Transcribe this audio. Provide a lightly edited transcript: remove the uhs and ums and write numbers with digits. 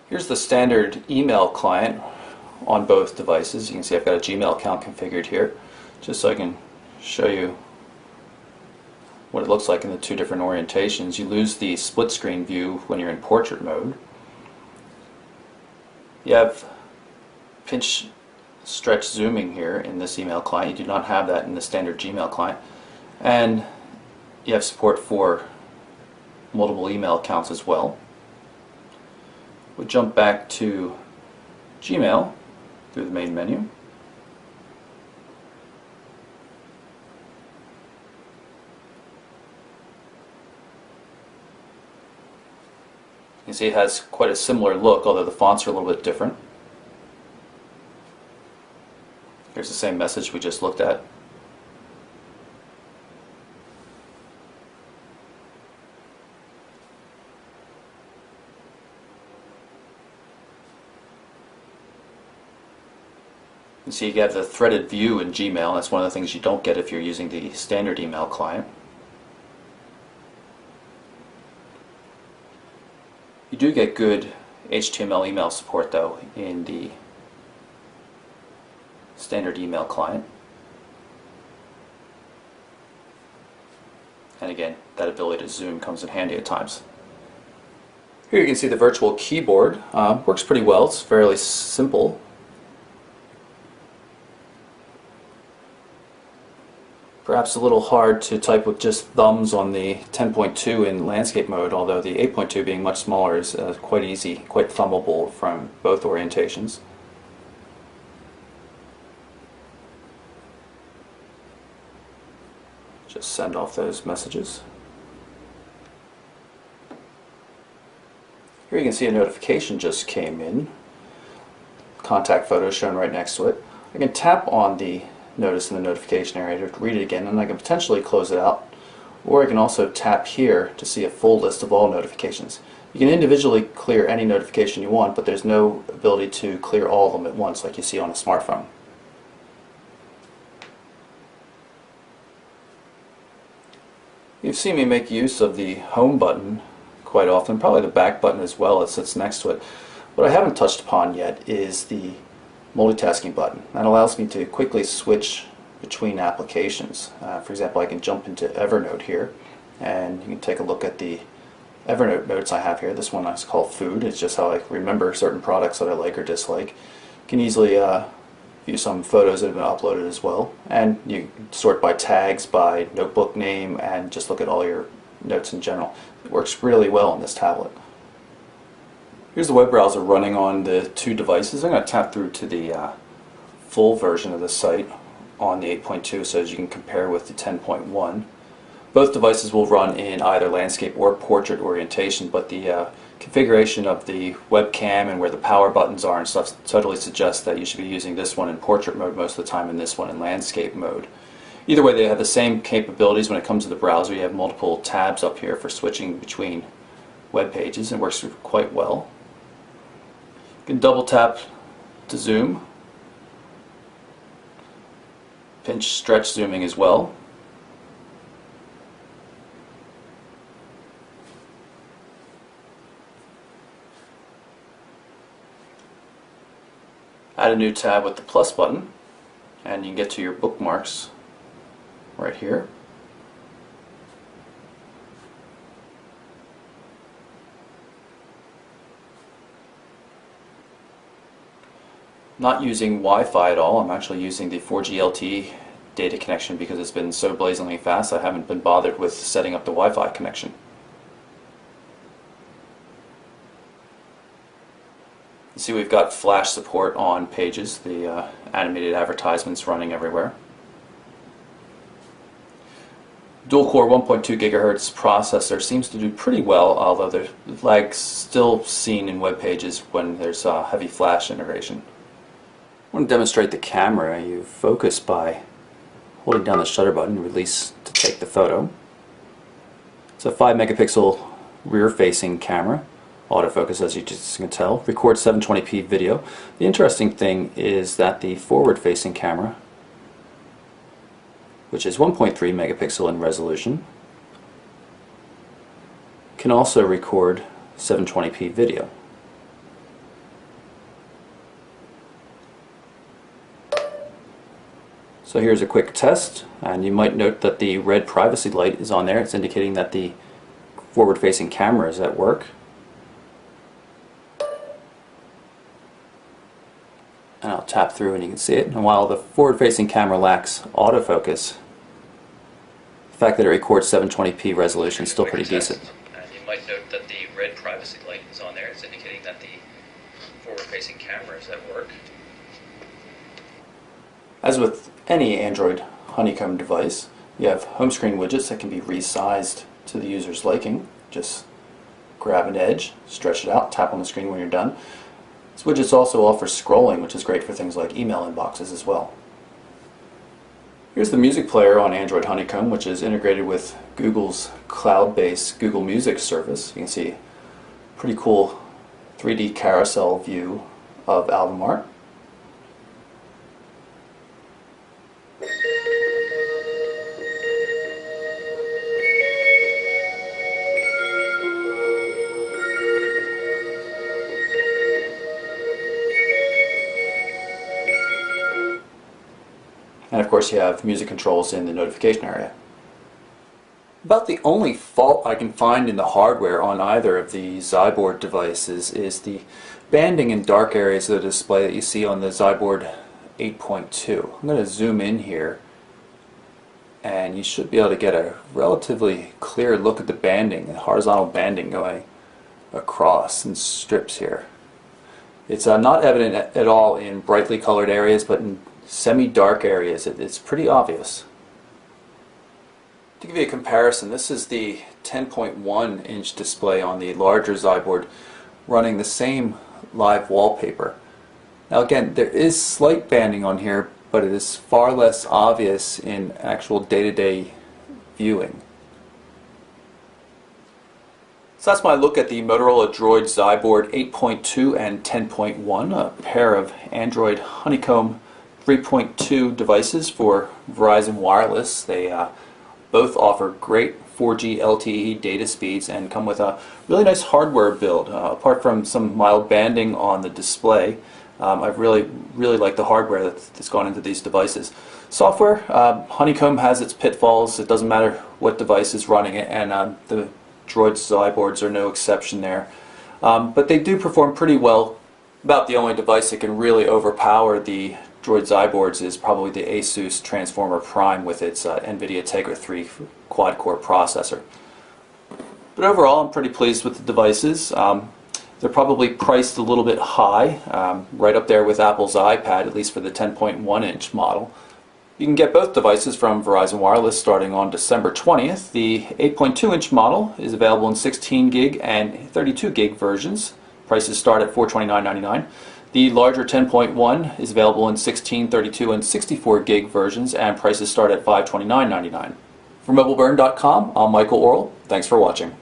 Here's the standard email client on both devices. You can see I've got a Gmail account configured here, just so I can show you what it looks like in the two different orientations. You lose the split screen view when you're in portrait mode. You have pinch stretch zooming here in this email client. You do not have that in the standard Gmail client. And you have support for multiple email accounts as well. We'll jump back to Gmail through the main menu. You can see it has quite a similar look, although the fonts are a little bit different. Here's the same message we just looked at. You can see you have the threaded view in Gmail. That's one of the things you don't get if you're using the standard email client. You do get good HTML email support though in the standard email client. And again, that ability to zoom comes in handy at times. Here you can see the virtual keyboard. Works pretty well. It's fairly simple. Perhaps a little hard to type with just thumbs on the 10.2 in landscape mode, although the 8.2 being much smaller is quite easy, quite thumbable from both orientations. Just send off those messages. Here you can see a notification just came in. Contact photo shown right next to it. I can tap on the notice in the notification area to read it again, and I can potentially close it out, or I can also tap here to see a full list of all notifications. You can individually clear any notification you want, but there's no ability to clear all of them at once like you see on a smartphone. You've seen me make use of the home button quite often, probably the back button as well that sits next to it. What I haven't touched upon yet is the multitasking button. That allows me to quickly switch between applications. For example, I can jump into Evernote here, and you can take a look at the Evernote notes I have here. This one is called Food. It's just how I remember certain products that I like or dislike. You can easily view some photos that have been uploaded as well, and you can sort by tags, by notebook name, and just look at all your notes in general. It works really well on this tablet. Here's the web browser running on the two devices. I'm going to tap through to the full version of the site on the 8.2 so as you can compare with the 10.1. Both devices will run in either landscape or portrait orientation, but the configuration of the webcam and where the power buttons are and stuff totally suggests that you should be using this one in portrait mode most of the time and this one in landscape mode. Either way, they have the same capabilities when it comes to the browser. You have multiple tabs up here for switching between web pages, and it works quite well. You can double tap to zoom, pinch stretch zooming as well. Add a new tab with the plus button, and you can get to your bookmarks right here. Not using Wi-Fi at all. I'm actually using the 4G LTE data connection because it's been so blazingly fast I haven't been bothered with setting up the Wi-Fi connection. You see we've got flash support on pages, the animated advertisements running everywhere. Dual-core 1.2 gigahertz processor seems to do pretty well, although there's lag still seen in web pages when there's heavy flash integration. I want to demonstrate the camera. You focus by holding down the shutter button, release to take the photo. It's a 5 megapixel rear-facing camera. Autofocus, as you just can tell. Records 720p video. The interesting thing is that the forward-facing camera, which is 1.3 megapixel in resolution, can also record 720p video. So here's a quick test, and you might note that the red privacy light is on there. It's indicating that the forward-facing camera is at work. And I'll tap through and you can see it. And while the forward-facing camera lacks autofocus, the fact that it records 720p resolution is still pretty decent. And you might note that the red privacy light is on there. It's indicating that the forward-facing camera is at work. As with any Android Honeycomb device, you have home screen widgets that can be resized to the user's liking. Just grab an edge, stretch it out, tap on the screen when you're done. This widgets also offer scrolling, which is great for things like email inboxes as well. Here's the music player on Android Honeycomb, which is integrated with Google's cloud-based Google Music service. You can see a pretty cool 3D carousel view of album art. And of course you have music controls in the notification area. About the only fault I can find in the hardware on either of the Zyborg devices is the banding in dark areas of the display that you see on the Zyborg 8.2. I'm going to zoom in here and you should be able to get a relatively clear look at the banding, the horizontal banding going across in strips here. It's not evident at all in brightly colored areas, but in semi-dark areas it's pretty obvious. To give you a comparison, this is the 10.1 inch display on the larger Zyborg running the same live wallpaper. Now again, there is slight banding on here, but it is far less obvious in actual day-to-day viewing. So that's my look at the Motorola Droid Zyborg 8.2 and 10.1, a pair of Android Honeycomb 3.2 devices for Verizon Wireless. They both offer great 4G LTE data speeds and come with a really nice hardware build. Apart from some mild banding on the display, I've really liked the hardware that's gone into these devices. Software, Honeycomb has its pitfalls. It doesn't matter what device is running it, and the Droid Zyborgs are no exception there. But they do perform pretty well. About the only device that can really overpower the Droid Zyborgs is probably the Asus Transformer Prime with its NVIDIA Tegra 3 quad-core processor. But overall, I'm pretty pleased with the devices. They're probably priced a little bit high, right up there with Apple's iPad, at least for the 10.1 inch model. You can get both devices from Verizon Wireless starting on December 20th. The 8.2 inch model is available in 16 gig and 32 gig versions. Prices start at $429.99. The larger 10.1 is available in 16, 32, and 64 gig versions, and prices start at $529.99. For MobileBurn.com, I'm Michael Orrell. Thanks for watching.